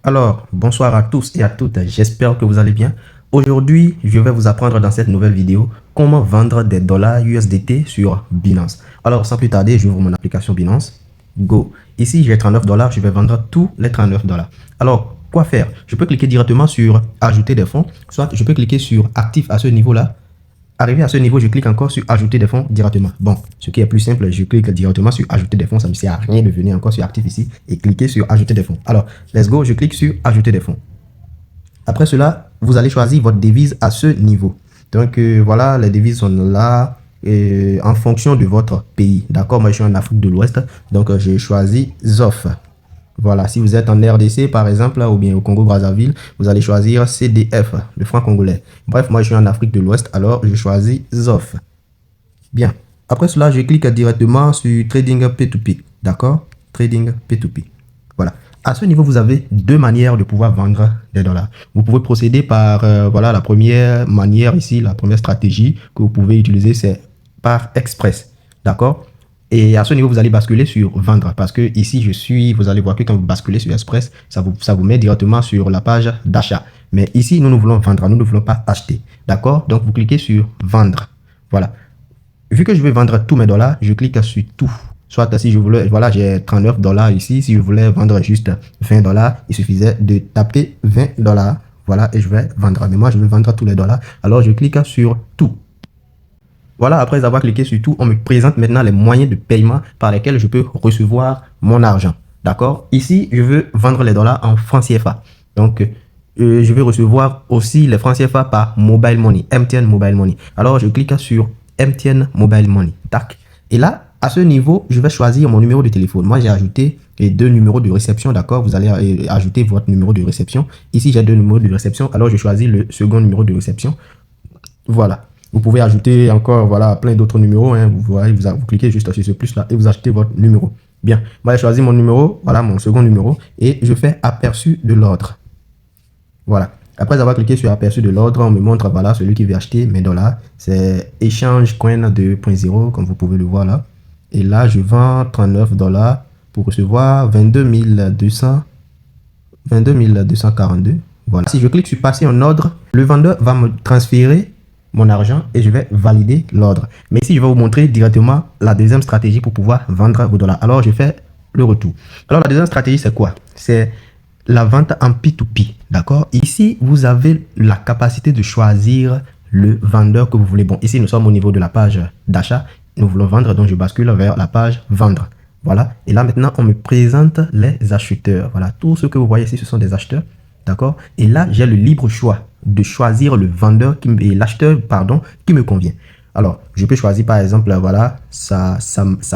Alors, bonsoir à tous et à toutes, j'espère que vous allez bien. Aujourd'hui, je vais vous apprendre dans cette nouvelle vidéo comment vendre des dollars USDT sur Binance. Alors, sans plus tarder, j'ouvre mon application Binance. Go. Ici, j'ai 39 dollars, je vais vendre tous les 39 dollars. Alors, quoi faire? Je peux cliquer directement sur ajouter des fonds, soit je peux cliquer sur actif à ce niveau-là. Arrivé à ce niveau, je clique encore sur ajouter des fonds directement. Bon, ce qui est plus simple, je clique directement sur ajouter des fonds. Ça ne me sert à rien de venir encore sur actif ici et cliquer sur ajouter des fonds. Alors, let's go, je clique sur ajouter des fonds. Après cela, vous allez choisir votre devise à ce niveau. Donc, voilà, les devises sont là en fonction de votre pays. D'accord, moi je suis en Afrique de l'Ouest, donc j'ai choisi ZOF. Voilà, si vous êtes en RDC par exemple, ou bien au Congo-Brazzaville, vous allez choisir CDF, le franc congolais. Bref, moi je suis en Afrique de l'Ouest, alors je choisis ZOF. Bien. Après cela, je clique directement sur Trading P2P. D'accord? Trading P2P. Voilà. À ce niveau, vous avez deux manières de pouvoir vendre des dollars. Vous pouvez procéder par, voilà, la première manière ici, la première stratégie que vous pouvez utiliser, c'est par Express. D'accord? Et à ce niveau, vous allez basculer sur vendre parce que ici, vous allez voir que quand vous basculez sur Express, ça vous met directement sur la page d'achat. Mais ici, nous voulons vendre, nous ne voulons pas acheter. D'accord? Donc, vous cliquez sur vendre. Voilà. Vu que je vais vendre tous mes dollars, je clique sur tout. Soit si je voulais, voilà, j'ai 39 dollars ici. Si je voulais vendre juste 20 dollars, il suffisait de taper 20 dollars. Voilà, et je vais vendre. Mais moi, je vais vendre tous les dollars. Alors, je clique sur tout. Voilà, après avoir cliqué sur tout, on me présente maintenant les moyens de paiement par lesquels je peux recevoir mon argent. D'accord? Ici, je veux vendre les dollars en francs CFA. Donc, je vais recevoir aussi les francs CFA par Mobile Money, MTN Mobile Money. Alors, je clique sur MTN Mobile Money. Tac. Et là, à ce niveau, je vais choisir mon numéro de téléphone. Moi, j'ai ajouté les deux numéros de réception. D'accord? Vous allez ajouter votre numéro de réception. Ici, j'ai deux numéros de réception. Alors, je choisis le second numéro de réception. Voilà. Vous pouvez ajouter encore, voilà, plein d'autres numéros. Hein. Vous voyez, vous cliquez juste sur ce plus-là et vous achetez votre numéro. Bien. Moi, j'ai choisi mon numéro. Voilà, mon second numéro. Et je fais aperçu de l'ordre. Voilà. Après avoir cliqué sur aperçu de l'ordre, on me montre, voilà, celui qui veut acheter mes dollars. C'est échange coin 2.0, comme vous pouvez le voir là. Et là, je vends 39 dollars pour recevoir 22 242. Voilà. Si je clique sur passer en ordre, le vendeur va me transférer mon argent et je vais valider l'ordre. Mais ici, je vais vous montrer directement la deuxième stratégie pour pouvoir vendre vos dollars. Alors, je fais le retour. Alors, la deuxième stratégie, c'est quoi? C'est la vente en P2P, d'accord? Ici, vous avez la capacité de choisir le vendeur que vous voulez. Bon, ici, nous sommes au niveau de la page d'achat. Nous voulons vendre, donc je bascule vers la page vendre. Voilà. Et là, maintenant, on me présente les acheteurs. Voilà. Tout ce que vous voyez ici, ce sont des acheteurs, d'accord? Et là, j'ai le libre choix de choisir le vendeur l'acheteur, pardon, qui me convient. Alors, je peux choisir, par exemple, voilà, ça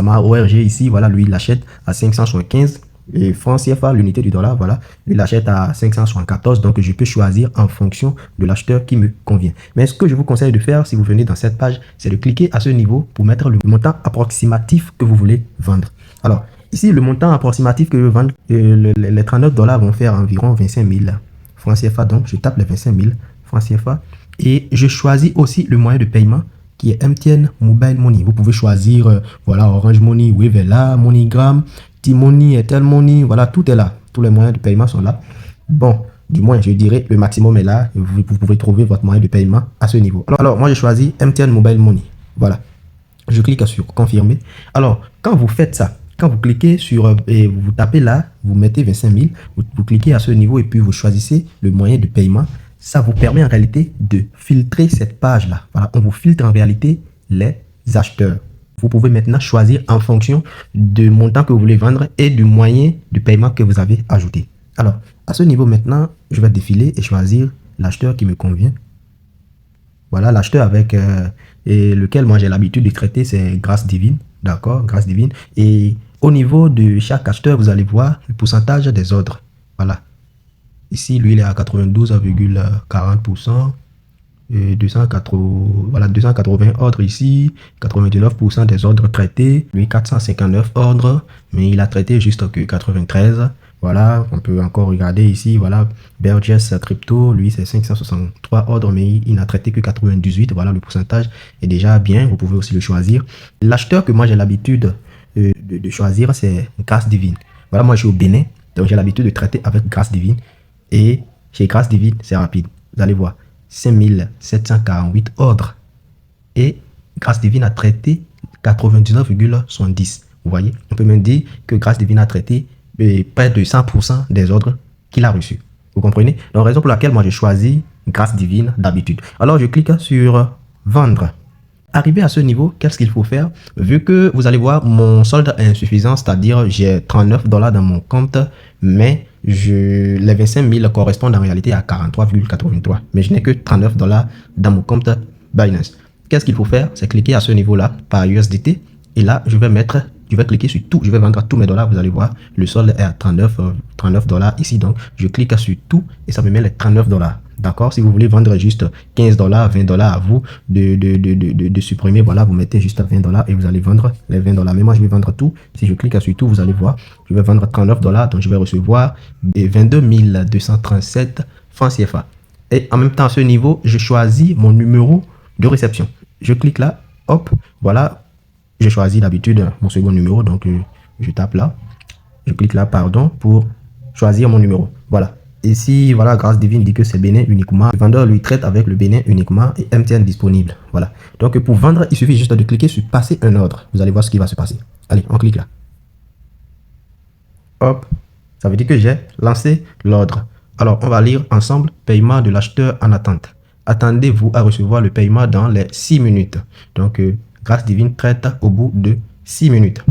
m'a ORG ici, voilà, lui, il l'achète à 575 et francs CFA, l'unité du dollar, voilà, lui l'achète à 574, donc je peux choisir en fonction de l'acheteur qui me convient. Mais ce que je vous conseille de faire si vous venez dans cette page, c'est de cliquer à ce niveau pour mettre le montant approximatif que vous voulez vendre. Alors, ici, le montant approximatif que je veux vendre, les 39 dollars vont faire environ 25 000 francs CFA, donc je tape les 25 000 francs CFA et je choisis aussi le moyen de paiement qui est MTN Mobile Money. Vous pouvez choisir, voilà, Orange Money, Wave est là, MoneyGram, T-Money, Airtel Money, voilà, tout est là. Tous les moyens de paiement sont là. Bon, du moins, je dirais, le maximum est là. Vous pouvez trouver votre moyen de paiement à ce niveau. Alors moi, j'ai choisi MTN Mobile Money. Voilà. Je clique sur confirmer. Alors, quand vous faites ça, quand vous cliquez sur, et vous tapez là, vous mettez 25 000, vous cliquez à ce niveau et puis vous choisissez le moyen de paiement. Ça vous permet en réalité de filtrer cette page-là. Voilà, on vous filtre en réalité les acheteurs. Vous pouvez maintenant choisir en fonction du montant que vous voulez vendre et du moyen de paiement que vous avez ajouté. Alors, à ce niveau maintenant, je vais défiler et choisir l'acheteur qui me convient. Voilà, l'acheteur avec lequel moi j'ai l'habitude de traiter, c'est Grâce Divine. D'accord, Grâce Divine. Et au niveau de chaque acheteur, vous allez voir le pourcentage des ordres. Voilà. Ici, lui, il est à 92,40%. Et 280 ordres ici. 99% des ordres traités. Lui, 459 ordres. Mais il a traité juste que 93. Voilà, on peut encore regarder ici, voilà, Burgess Crypto, lui c'est 563 ordres, mais il n'a traité que 98, voilà, le pourcentage est déjà bien, vous pouvez aussi le choisir. L'acheteur que moi j'ai l'habitude de choisir, c'est Grâce Divine. Voilà, moi je suis au Bénin, donc j'ai l'habitude de traiter avec Grâce Divine. Et chez Grâce Divine, c'est rapide. Vous allez voir, 5748 ordres. Et Grâce Divine a traité 99,70. Vous voyez, on peut même dire que Grâce Divine a traité près de 100% des ordres qu'il a reçus. Vous comprenez? Donc, raison pour laquelle moi j'ai choisi Grâce Divine d'habitude. Alors, je clique sur Vendre. Arrivé à ce niveau, qu'est-ce qu'il faut faire? Vu que vous allez voir, mon solde est insuffisant, c'est-à-dire j'ai 39 dollars dans mon compte, mais les 25 000 correspondent en réalité à 43,83. Mais je n'ai que 39 dollars dans mon compte Binance. Qu'est-ce qu'il faut faire? C'est cliquer à ce niveau-là par USDT. Et là, je vais cliquer sur tout. Je vais vendre tous mes dollars. Vous allez voir, le solde est à 39 dollars ici. Donc, je clique sur tout et ça me met les 39 dollars. D'accord? Si vous voulez vendre juste 15 dollars, 20 dollars à vous de supprimer, voilà, vous mettez juste 20 dollars et vous allez vendre les 20 dollars. Mais moi, je vais vendre tout. Si je clique sur tout, vous allez voir, je vais vendre 39 dollars. Donc, je vais recevoir des 22 237 francs CFA. Et en même temps, à ce niveau, je choisis mon numéro de réception. Je clique là, hop, voilà. J'ai choisi d'habitude mon second numéro, donc je tape là. Je clique là, pardon, pour choisir mon numéro. Voilà. Ici, voilà, Grâce Divine dit que c'est Bénin uniquement. Le vendeur lui traite avec le Bénin uniquement et MTN disponible. Voilà. Donc pour vendre, il suffit juste de cliquer sur passer un ordre. Vous allez voir ce qui va se passer. Allez, on clique là. Hop. Ça veut dire que j'ai lancé l'ordre. Alors, on va lire ensemble paiement de l'acheteur en attente. Attendez-vous à recevoir le paiement dans les 6 minutes. Donc, Grâce Divine traite au bout de 6 minutes.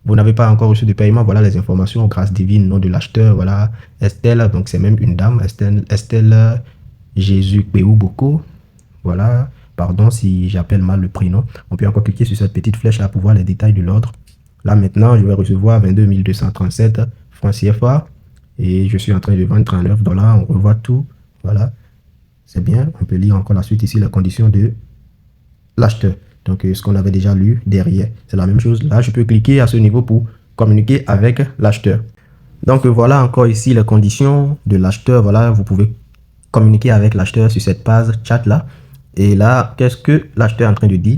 Vous n'avez pas encore reçu de paiement, voilà les informations. Grâce Divine, nom de l'acheteur, voilà Estelle, donc c'est même une dame, Estelle Jésus Péou Boko. Voilà, pardon si j'appelle mal le prénom. On peut encore cliquer sur cette petite flèche là pour voir les détails de l'ordre. Là maintenant, je vais recevoir 22 237 francs CFA et je suis en train de vendre 39 dollars. On revoit tout, voilà, c'est bien. On peut lire encore la suite ici, la condition de l'acheteur. Donc, ce qu'on avait déjà lu derrière, c'est la même chose. Là, je peux cliquer à ce niveau pour communiquer avec l'acheteur. Donc, voilà encore ici les conditions de l'acheteur. Voilà, vous pouvez communiquer avec l'acheteur sur cette page chat là. Et là, qu'est-ce que l'acheteur est en train de dire?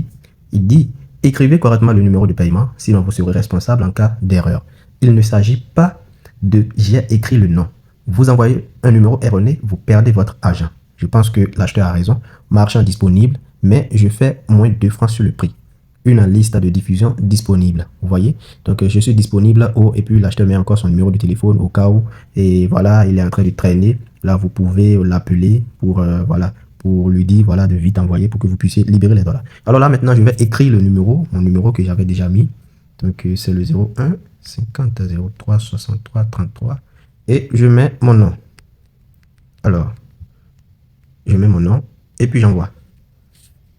Il dit, écrivez correctement le numéro de paiement, sinon vous serez responsable en cas d'erreur. Il ne s'agit pas de j'ai écrit le nom. Vous envoyez un numéro erroné, vous perdez votre argent. Je pense que l'acheteur a raison. Marchand disponible, mais je fais moins de 2 francs sur le prix. Une liste de diffusion disponible. Vous voyez? Donc, je suis disponible et puis l'acheteur met encore son numéro de téléphone au cas où. Et voilà, il est en train de traîner. Là, vous pouvez l'appeler pour, voilà, pour lui dire, voilà, de vite envoyer pour que vous puissiez libérer les dollars. Alors là, maintenant, je vais écrire le numéro, mon numéro que j'avais déjà mis. Donc, c'est le 01 50 03 63 33. Et je mets mon nom. Alors, je mets mon nom et puis j'envoie.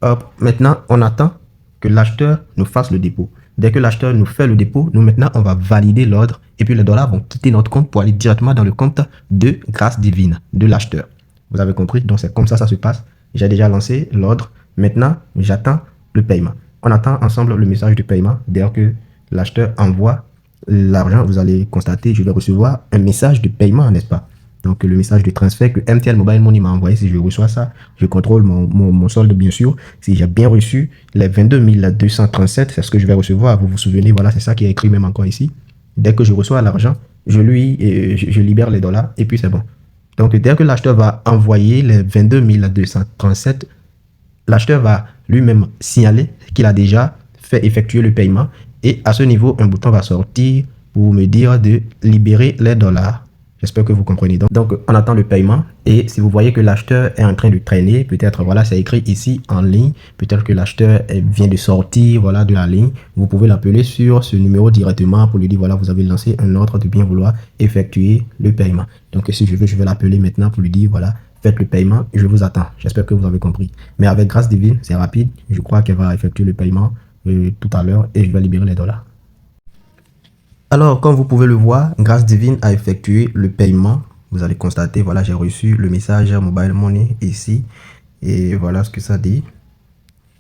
Hop, maintenant, on attend que l'acheteur nous fasse le dépôt. Dès que l'acheteur nous fait le dépôt, nous maintenant, on va valider l'ordre et puis les dollars vont quitter notre compte pour aller directement dans le compte de Grâce Divine, de l'acheteur. Vous avez compris? Donc, c'est comme ça se passe. J'ai déjà lancé l'ordre. Maintenant, j'attends le paiement. On attend ensemble le message de paiement. Dès que l'acheteur envoie l'argent, vous allez constater, je vais recevoir un message de paiement, n'est-ce pas? Donc, le message de transfert que MTN Mobile Money m'a envoyé, si je reçois ça, je contrôle mon solde, bien sûr. Si j'ai bien reçu les 22 237, c'est ce que je vais recevoir. Vous vous souvenez, voilà, c'est ça qui est écrit même encore ici. Dès que je reçois l'argent, je libère les dollars et puis c'est bon. Donc, dès que l'acheteur va envoyer les 22 237, l'acheteur va lui-même signaler qu'il a déjà fait effectuer le paiement. Et à ce niveau, un bouton va sortir pour me dire de libérer les dollars. J'espère que vous comprenez. Donc, on attend le paiement. Et si vous voyez que l'acheteur est en train de traîner, peut-être, voilà, c'est écrit ici en ligne. Peut-être que l'acheteur vient de sortir, voilà, de la ligne. Vous pouvez l'appeler sur ce numéro directement pour lui dire, voilà, vous avez lancé un ordre de bien vouloir effectuer le paiement. Donc, si je veux, je vais l'appeler maintenant pour lui dire, voilà, faites le paiement, je vous attends. J'espère que vous avez compris. Mais avec Grâce Divine, c'est rapide. Je crois qu'elle va effectuer le paiement tout à l'heure et je vais libérer les dollars. Alors, comme vous pouvez le voir, Grâce Divine a effectué le paiement. Vous allez constater, voilà, j'ai reçu le message Mobile Money ici. Et voilà ce que ça dit.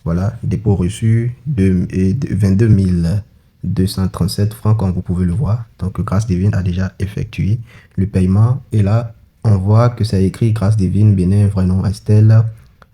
Voilà, dépôt reçu de 22 237 francs, comme vous pouvez le voir. Donc, Grâce Divine a déjà effectué le paiement. Et là, on voit que c'est écrit Grâce Divine, Bénin, vrai nom Estelle,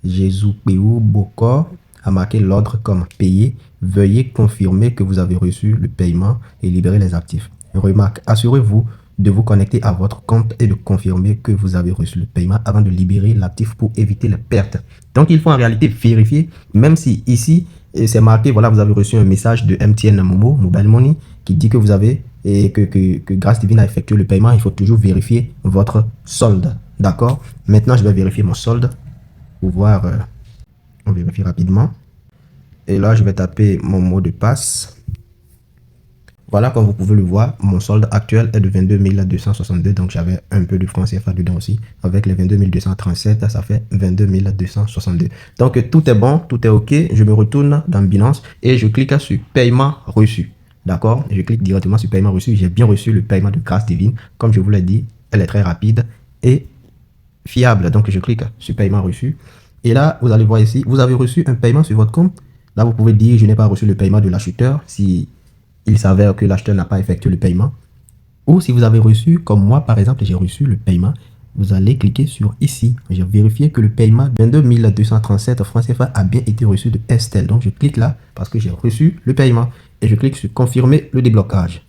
Jésus Péou Boko, a marqué l'ordre comme payé. Veuillez confirmer que vous avez reçu le paiement et libérer les actifs. Remarque, assurez-vous de vous connecter à votre compte et de confirmer que vous avez reçu le paiement avant de libérer l'actif pour éviter les pertes. Donc, il faut en réalité vérifier, même si ici, c'est marqué, voilà, vous avez reçu un message de MTN Momo, Mobile Money, qui dit que vous avez et que Grâce Divine a effectué le paiement. Il faut toujours vérifier votre solde. D'accord? Maintenant, je vais vérifier mon solde pour voir. On vérifie rapidement. Et là, je vais taper mon mot de passe. Voilà, comme vous pouvez le voir, mon solde actuel est de 22 262. Donc, j'avais un peu de francs CFA dedans aussi. Avec les 22 237, ça fait 22 262. Donc, tout est bon, tout est OK. Je me retourne dans Binance et je clique sur paiement reçu. D'accord? Je clique directement sur paiement reçu. J'ai bien reçu le paiement de Grâce Divine. Comme je vous l'ai dit, elle est très rapide et fiable. Donc, je clique sur paiement reçu. Et là, vous allez voir ici, vous avez reçu un paiement sur votre compte. Là, vous pouvez dire, je n'ai pas reçu le paiement de l'acheteur si il s'avère que l'acheteur n'a pas effectué le paiement. Ou si vous avez reçu, comme moi, par exemple, j'ai reçu le paiement, vous allez cliquer sur ici. J'ai vérifié que le paiement 22 237 francs CFA a bien été reçu de Estelle. Donc, je clique là parce que j'ai reçu le paiement. Et je clique sur confirmer le déblocage.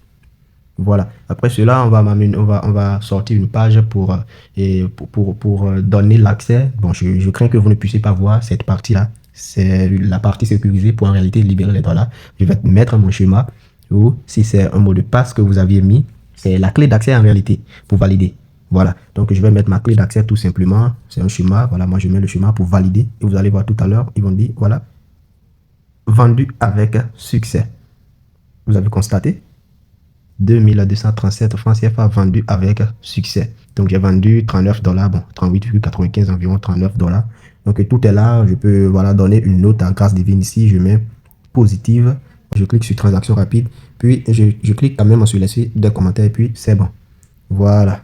Voilà. Après cela, on va sortir une page pour donner l'accès. Bon, je crains que vous ne puissiez pas voir cette partie-là. C'est la partie sécurisée pour en réalité libérer les dollars. Je vais mettre mon schéma ou si c'est un mot de passe que vous aviez mis, c'est la clé d'accès en réalité pour valider. Voilà. Donc, je vais mettre ma clé d'accès tout simplement. C'est un schéma. Voilà, moi, je mets le schéma pour valider. Et vous allez voir tout à l'heure, ils vont dire, voilà, vendu avec succès. Vous avez constaté 2237 francs CFA vendu avec succès. Donc, j'ai vendu 39 $, bon, 38,95 environ 39 $. Donc, tout est là. Je peux, voilà, donner une note à Grâce Divine ici. Je mets positive. Je clique sur transaction rapide. Puis, je clique quand même sur laisser des commentaires. Et puis, c'est bon. Voilà.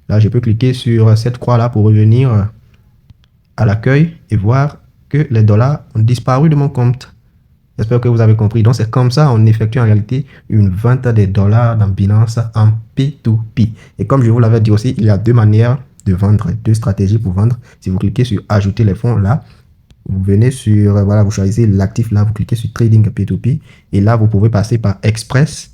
Là, je peux cliquer sur cette croix-là pour revenir à l'accueil et voir que les dollars ont disparu de mon compte. J'espère que vous avez compris. Donc, c'est comme ça on effectue en réalité une vente des dollars dans Binance en P2P. Et comme je vous l'avais dit aussi, il y a deux manières de vendre, deux stratégies pour vendre. Si vous cliquez sur ajouter les fonds là, vous venez sur, voilà, vous choisissez l'actif là, vous cliquez sur trading P2P. Et là, vous pouvez passer par Express.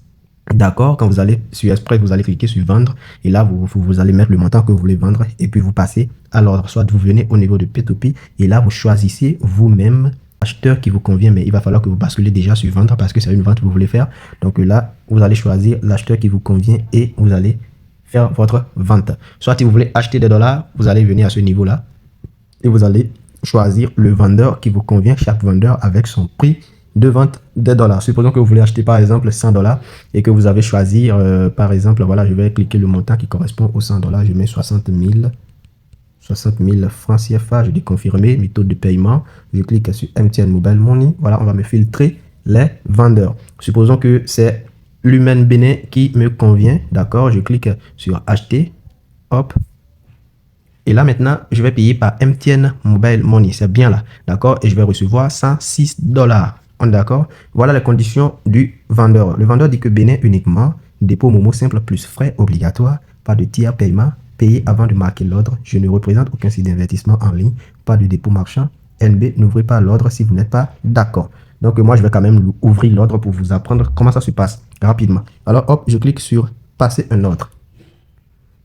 D'accord, quand vous allez sur Express, vous allez cliquer sur vendre. Et là, vous allez mettre le montant que vous voulez vendre. Et puis, vous passez à l'ordre. Soit vous venez au niveau de P2P. Et là, vous choisissez vous-même acheteur qui vous convient, mais il va falloir que vous basculez déjà sur vendre parce que c'est une vente que vous voulez faire. Donc là, vous allez choisir l'acheteur qui vous convient et vous allez faire votre vente. Soit si vous voulez acheter des dollars, vous allez venir à ce niveau-là et vous allez choisir le vendeur qui vous convient, chaque vendeur avec son prix de vente des dollars. Supposons que vous voulez acheter par exemple 100 $ et que vous avez choisi, par exemple, voilà, je vais cliquer le montant qui correspond aux 100 $. Je mets 60 000 francs CFA, je dis confirmer, méthode de paiement, je clique sur MTN Mobile Money, voilà, on va me filtrer les vendeurs. Supposons que c'est l'Humaine Bénin qui me convient, d'accord, je clique sur acheter, hop, et là maintenant, je vais payer par MTN Mobile Money, c'est bien là, d'accord, et je vais recevoir 106 $, on est d'accord. Voilà les conditions du vendeur. Le vendeur dit que Bénin uniquement, dépôt Momo simple plus frais obligatoires, pas de tiers paiement, payé avant de marquer l'ordre. Je ne représente aucun site d'investissement en ligne. Pas de dépôt marchand. NB, n'ouvrez pas l'ordre si vous n'êtes pas d'accord. Donc, moi, je vais quand même ouvrir l'ordre pour vous apprendre comment ça se passe rapidement. Alors, hop, je clique sur passer un ordre.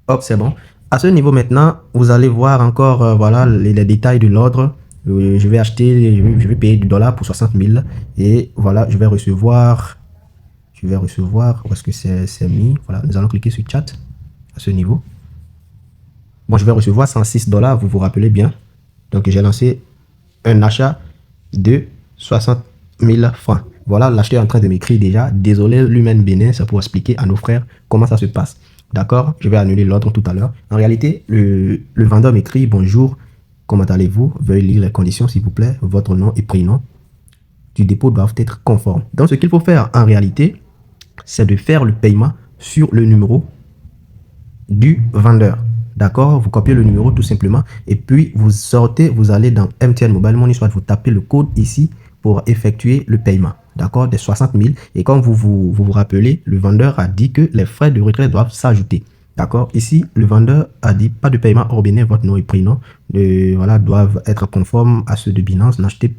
Hop, c'est bon. À ce niveau maintenant, vous allez voir encore, voilà, les détails de l'ordre. Je vais acheter, je vais payer du dollar pour 60 000. Et voilà, je vais recevoir, où est-ce que c'est mis? Voilà, nous allons cliquer sur chat à ce niveau. Bon, je vais recevoir 106 $, vous vous rappelez bien. Donc, j'ai lancé un achat de 60 000 francs. Voilà, l'acheteur est en train de m'écrire déjà. Désolé, l'Humaine Bénin, c'est pour expliquer à nos frères comment ça se passe. D'accord? Je vais annuler l'ordre tout à l'heure. En réalité, le vendeur m'écrit, bonjour, comment allez-vous? Veuillez lire les conditions, s'il vous plaît. Votre nom et prénom du dépôt doivent être conformes. Donc, ce qu'il faut faire en réalité, c'est de faire le paiement sur le numéro du vendeur. D'accord, vous copiez le numéro tout simplement et puis vous sortez, vous allez dans MTN Mobile Money, soit vous tapez le code ici pour effectuer le paiement. D'accord, des 60 000. Et comme vous rappelez, le vendeur a dit que les frais de retrait doivent s'ajouter. D'accord, ici le vendeur a dit pas de paiement hors Bénin, votre nom et prénom voilà, doivent être conformes à ceux de Binance. N'achetez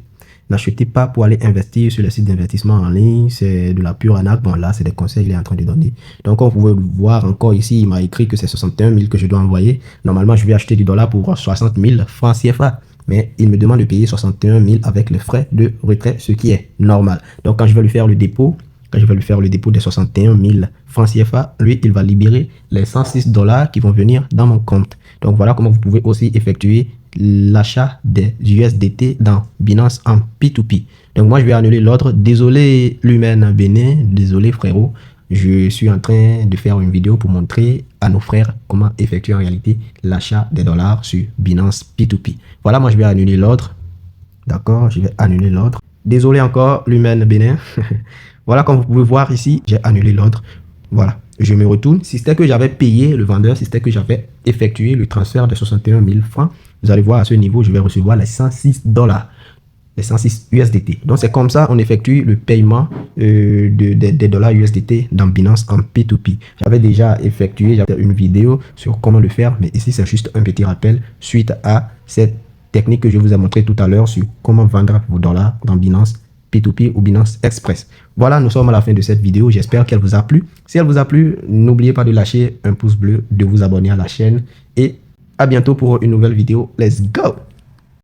N'achetez pas pour aller investir sur les sites d'investissement en ligne. C'est de la pure arnaque. Bon, là, c'est des conseils qu'il est en train de donner. Donc, comme vous pouvez voir encore ici, il m'a écrit que c'est 61 000 que je dois envoyer. Normalement, je vais acheter du dollar pour 60 000 francs CFA. Mais il me demande de payer 61 000 avec les frais de retrait, ce qui est normal. Donc, quand je vais lui faire le dépôt, des 61 000 francs CFA, lui, il va libérer les 106 dollars qui vont venir dans mon compte. Donc, voilà comment vous pouvez aussi effectuer l'achat des USDT dans Binance en P2P. Donc, moi, je vais annuler l'ordre. Désolé, l'humain Bénin. Désolé, frérot. Je suis en train de faire une vidéo pour montrer à nos frères comment effectuer en réalité l'achat des dollars sur Binance P2P. Voilà, moi, je vais annuler l'ordre. D'accord, je vais annuler l'ordre. Désolé encore, l'humain Bénin. Voilà, comme vous pouvez voir ici, j'ai annulé l'ordre. Voilà, je me retourne. Si c'était que j'avais payé le vendeur, si c'était que j'avais effectué le transfert de 61 000 francs, vous allez voir à ce niveau, je vais recevoir les 106 dollars, les 106 USDT. Donc, c'est comme ça on effectue le paiement des dollars USDT dans Binance en P2P. J'avais déjà effectué une vidéo sur comment le faire, mais ici, c'est juste un petit rappel suite à cette technique que je vous ai montré tout à l'heure sur comment vendre vos dollars dans Binance P2P ou Binance Express. Voilà, nous sommes à la fin de cette vidéo. J'espère qu'elle vous a plu. Si elle vous a plu, n'oubliez pas de lâcher un pouce bleu, de vous abonner à la chaîne et à bientôt pour une nouvelle vidéo. Let's go!